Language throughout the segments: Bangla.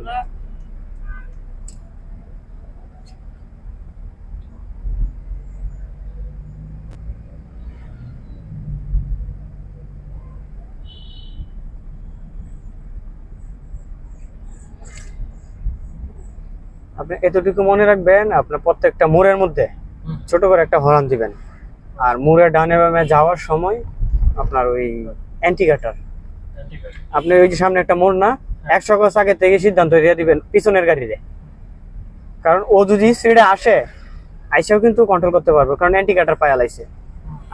আপনি এতটুকু মনে রাখবেন, আপনার প্রত্যেকটা মোড়ের মধ্যে ছোট করে একটা হর্ন দিবেন। আর মোড়ের ডানে বামে যাওয়ার সময় আপনার ওই অ্যান্টিকাটার, আপনি ওই যে সামনে একটা মোড় না, 100 গজ আগে থেকে সিদ্ধান্ত দিয়ে দিবেন পিছনের গাড়িতে। কারণ ও যদি স্পিডে আসে, আইসাও কিন্তু কন্ট্রোল করতে পারবে, কারণ অ্যান্টিকাটার পায়া লাইছে।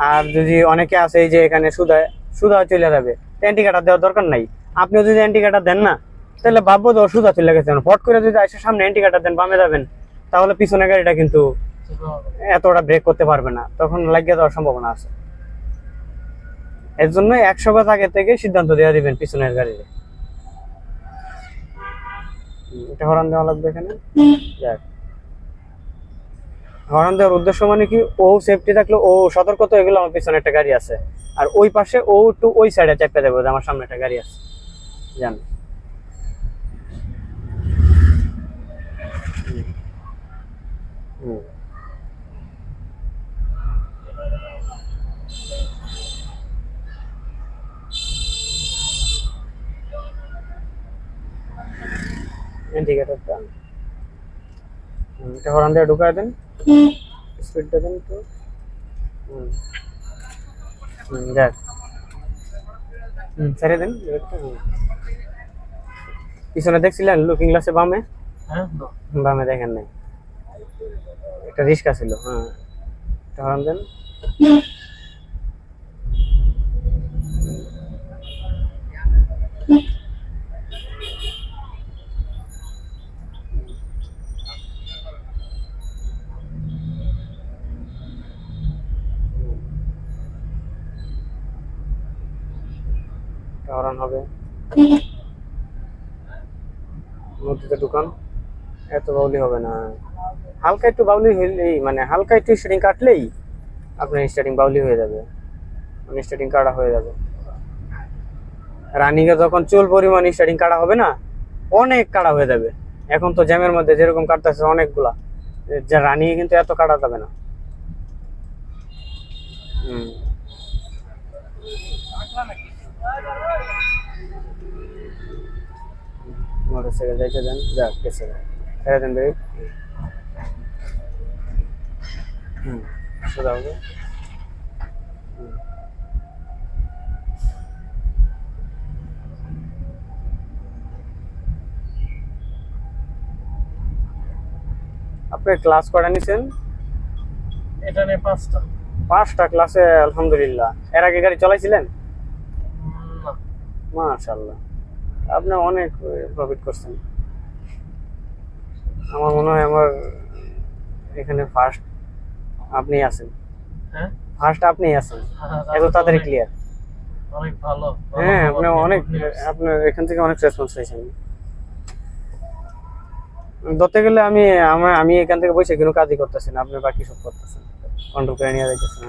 আর যদি অনেকে আছে এই যে এখানে সুদা চলে যাবে, অ্যান্টিকাটার দেওয়ার দরকার নাই। আপনিও যদি অ্যান্টিকাটার দেন না, তাহলে ভাববো তো সুদা চলে গেছে। ফট করে যদি আইসা সামনে অ্যান্টিকাটার দেন, বামে যাবেন, তাহলে পিছনের গাড়িটা কিন্তু এতটা ব্রেক করতে পারবে না, তখন লাগিয়ে দেওয়ার সম্ভাবনা আছে। এর জন্য 100 গজ আগে থেকে সিদ্ধান্ত দেওয়া দিবেন পিছনের গাড়িতে। এটা হর্ন দেওয়া লাগবে এখানে। হর্ন দেওয়ার উদ্দেশ্য মানে কি, ও সেফটি থাকলো, ও সতর্ক তো এগুলো আমার পিছনে একটা গাড়ি আছে, আর ওই পাশে ও একটু ওই সাইডে চাপতে দেবো যে আমার সামনে একটা গাড়ি আছে, জান। ইন্ডিকেটরটা এটা হর্ন দিয়ে ঢুকায় দেন, স্পিডটা দেন তো। যাক, ছেড়ে দেন। পিছনে দেখছিলেন লুকিং গ্লাসে বামে? বামে দেখেন নাই, একটা রিস্কা ছিল। হ্যাঁ, এটা হর্ন দেন। হর্ন হবে মধ্যে দোকান, এত বাউলি হবে না। হালকা একটু বাউলি হইলেই, মানে হালকা একটু স্টার্টিং কাটলেই আপনার স্টার্টিং বাউলি হয়ে যাবে, মানে স্টার্টিং কাটা হয়ে যাবে। রানিং এ যখন চুল পরিমাণ স্টার্টিং কাটা হবে না, অনেক কাটা হয়ে যাবে। এখন তো জ্যামের মধ্যে যেরকম কাটতেছে অনেকগুলা, যা রানিং এ কিন্তু এত কাটা যাবে না। মোটরসাইকেল যাইতে দেন, যাক গেছে, ছেড়ে দেন ব্রেক। সোজা হবে। আপনি ক্লাস করা নিছেন? এটা নিয়ে 5টা ক্লাসে, আলহামদুলিল্লাহ। এর আগে গাড়ি চালাইছিলেন? মাশাআল্লাহ, আপনি অনেক প্রফিট করছেন। আমার মনে হয় আমার এখানে ফার্স্ট আপনি আছেন। হ্যাঁ, ফার্স্ট আপনি আছেন, এত তাড়াতাড়ি ক্লিয়ার। অনেক ভালো। হ্যাঁ, আপনি অনেক, আপনার এখান থেকে অনেক রেসপন্স পাইছেন। ধরতে গেলে আমি এখান থেকে বসে কোনো কাজই করতেছি না, আপনি বাকি সব করতেছেন, কন্ট্রোল করে নিয়ে যাইতেছেন।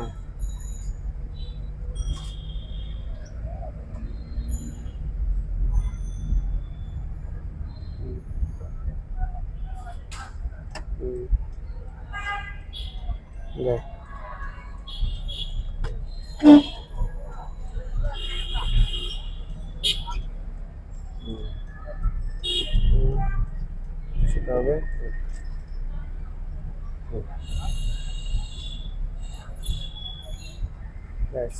হ্যাঁ, সেটা হবে। ব্যাস।